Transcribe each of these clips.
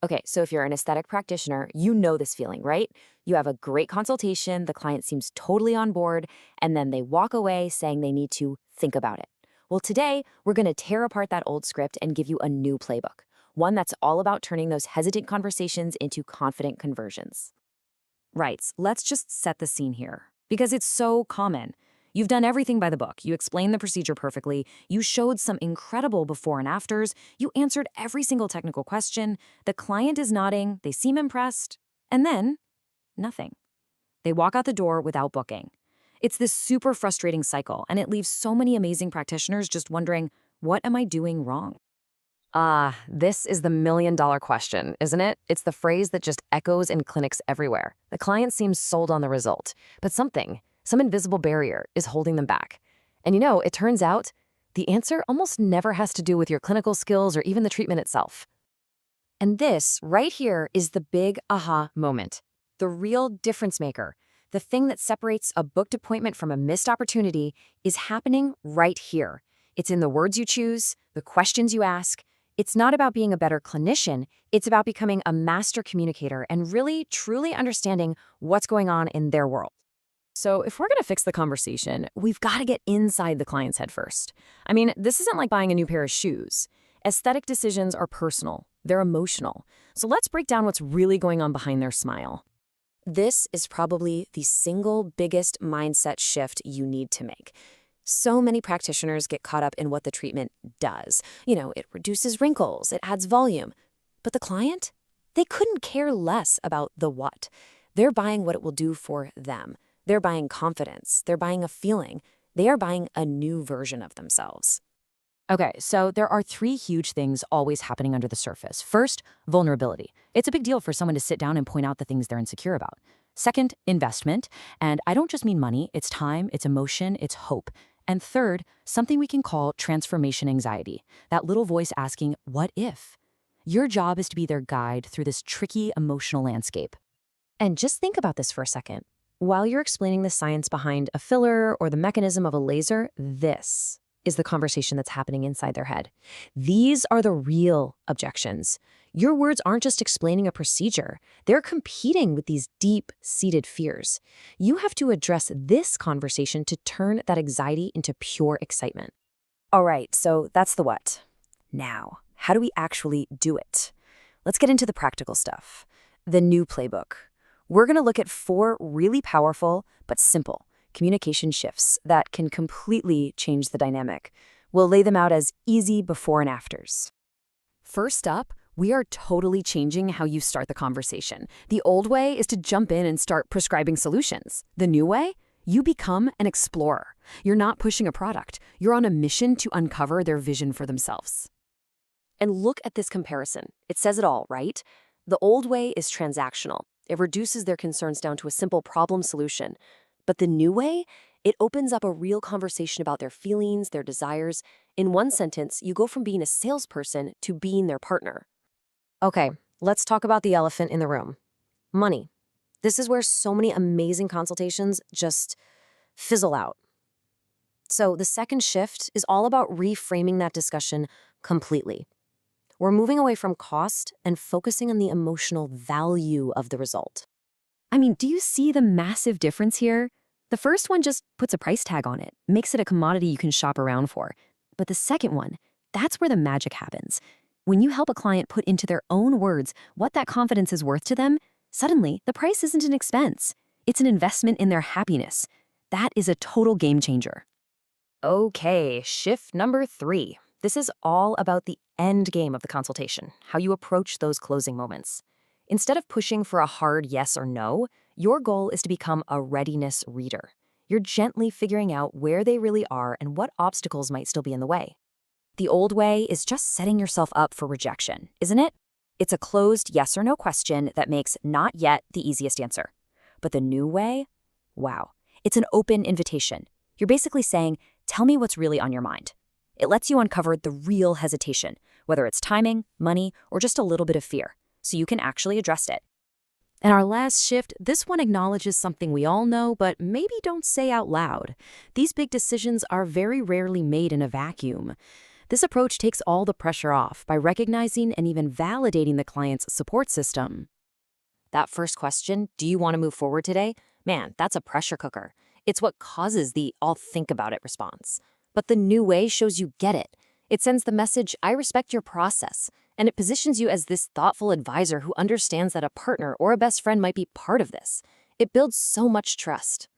Okay, so if you're an aesthetic practitioner, you know this feeling, right? You have a great consultation, the client seems totally on board, and then they walk away saying they need to think about it. Well, today, we're going to tear apart that old script and give you a new playbook, one that's all about turning those hesitant conversations into confident conversions. Right, let's just set the scene here, because it's so common. You've done everything by the book. You explained the procedure perfectly. You showed some incredible before and afters. You answered every single technical question. The client is nodding. They seem impressed. And then, nothing. They walk out the door without booking. It's this super frustrating cycle, and it leaves so many amazing practitioners just wondering, what am I doing wrong? This is the million-dollar question, isn't it? It's the phrase that just echoes in clinics everywhere. The client seems sold on the result, but some invisible barrier is holding them back. And it turns out the answer almost never has to do with your clinical skills or even the treatment itself. And this right here is the big aha moment, the real difference maker. The thing that separates a booked appointment from a missed opportunity is happening right here. It's in the words you choose, the questions you ask. It's not about being a better clinician. It's about becoming a master communicator and really, truly understanding what's going on in their world. So if we're going to fix the conversation, we've got to get inside the client's head first. I mean, this isn't like buying a new pair of shoes. Aesthetic decisions are personal. They're emotional. So let's break down what's really going on behind their smile. This is probably the single biggest mindset shift you need to make. So many practitioners get caught up in what the treatment does. It reduces wrinkles, it adds volume. But the client? They couldn't care less about the what. They're buying what it will do for them. They're buying confidence. They're buying a feeling. They are buying a new version of themselves. Okay, so there are three huge things always happening under the surface. First, vulnerability. It's a big deal for someone to sit down and point out the things they're insecure about. Second, investment. And I don't just mean money, it's time, it's emotion, it's hope. And third, something we can call transformation anxiety. That little voice asking, what if? Your job is to be their guide through this tricky emotional landscape. And just think about this for a second. While you're explaining the science behind a filler or the mechanism of a laser, this is the conversation that's happening inside their head. These are the real objections. Your words aren't just explaining a procedure. They're competing with these deep-seated fears. You have to address this conversation to turn that anxiety into pure excitement. All right, so that's the what. Now, how do we actually do it? Let's get into the practical stuff. The new playbook. We're going to look at 4 really powerful but simple communication shifts that can completely change the dynamic. We'll lay them out as easy before and afters. First up, we are totally changing how you start the conversation. The old way is to jump in and start prescribing solutions. The new way? You become an explorer. You're not pushing a product. You're on a mission to uncover their vision for themselves. And look at this comparison. It says it all, right? The old way is transactional. It reduces their concerns down to a simple problem solution. But the new way, it opens up a real conversation about their feelings, their desires. In one sentence, you go from being a salesperson to being their partner. Okay, let's talk about the elephant in the room. Money. This is where so many amazing consultations just fizzle out. So the second shift is all about reframing that discussion completely. We're moving away from cost and focusing on the emotional value of the result. I mean, do you see the massive difference here? The first one just puts a price tag on it, makes it a commodity you can shop around for. But the second one, that's where the magic happens. When you help a client put into their own words what that confidence is worth to them, suddenly the price isn't an expense. It's an investment in their happiness. That is a total game changer. Okay, shift number 3. This is all about the end game of the consultation, how you approach those closing moments. Instead of pushing for a hard yes or no, your goal is to become a readiness reader. You're gently figuring out where they really are and what obstacles might still be in the way. The old way is just setting yourself up for rejection, isn't it? It's a closed yes or no question that makes not yet the easiest answer. But the new way? Wow. It's an open invitation. You're basically saying, tell me what's really on your mind. It lets you uncover the real hesitation, whether it's timing, money, or just a little bit of fear, so you can actually address it. And our last shift, this one acknowledges something we all know, but maybe don't say out loud. These big decisions are very rarely made in a vacuum. This approach takes all the pressure off by recognizing and even validating the client's support system. That first question, do you want to move forward today? Man, that's a pressure cooker. It's what causes the I'll think about it response. But the new way shows you get it. It sends the message, I respect your process, and it positions you as this thoughtful advisor who understands that a partner or a best friend might be part of this. It builds so much trust.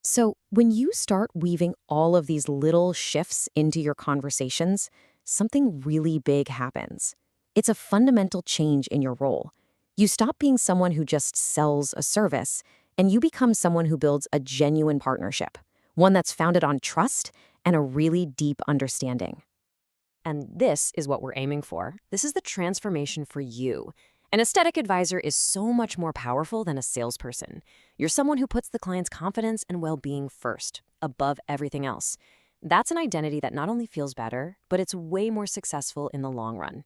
So, when you start weaving all of these little shifts into your conversations, something really big happens. It's a fundamental change in your role. You stop being someone who just sells a service, and you become someone who builds a genuine partnership, one that's founded on trust and a really deep understanding. And this is what we're aiming for. This is the transformation for you. An aesthetic advisor is so much more powerful than a salesperson. You're someone who puts the client's confidence and well-being first, above everything else. That's an identity that not only feels better, but it's way more successful in the long run.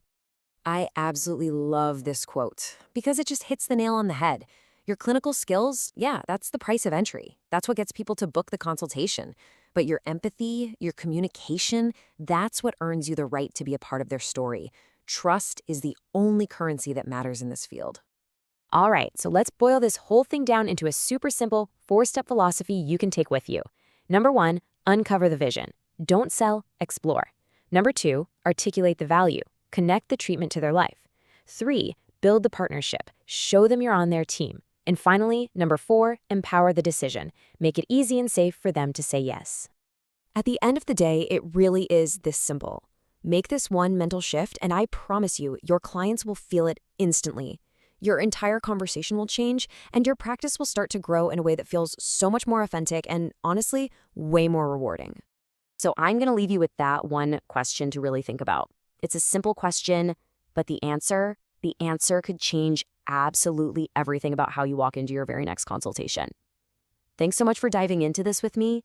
I absolutely love this quote because it just hits the nail on the head. Your clinical skills, yeah, that's the price of entry. That's what gets people to book the consultation. But your empathy, your communication, that's what earns you the right to be a part of their story. Trust is the only currency that matters in this field. All right, so let's boil this whole thing down into a super simple 4-step philosophy you can take with you. Number 1, uncover the vision. Don't sell, explore. Number 2, articulate the value. Connect the treatment to their life. 3, build the partnership. Show them you're on their team. And finally, number 4, empower the decision. Make it easy and safe for them to say yes. At the end of the day, it really is this simple. Make this one mental shift, and I promise you, your clients will feel it instantly. Your entire conversation will change, and your practice will start to grow in a way that feels so much more authentic and, honestly, way more rewarding. So I'm going to leave you with that one question to really think about. It's a simple question, but the answer could change absolutely everything about how you walk into your very next consultation. Thanks so much for diving into this with me.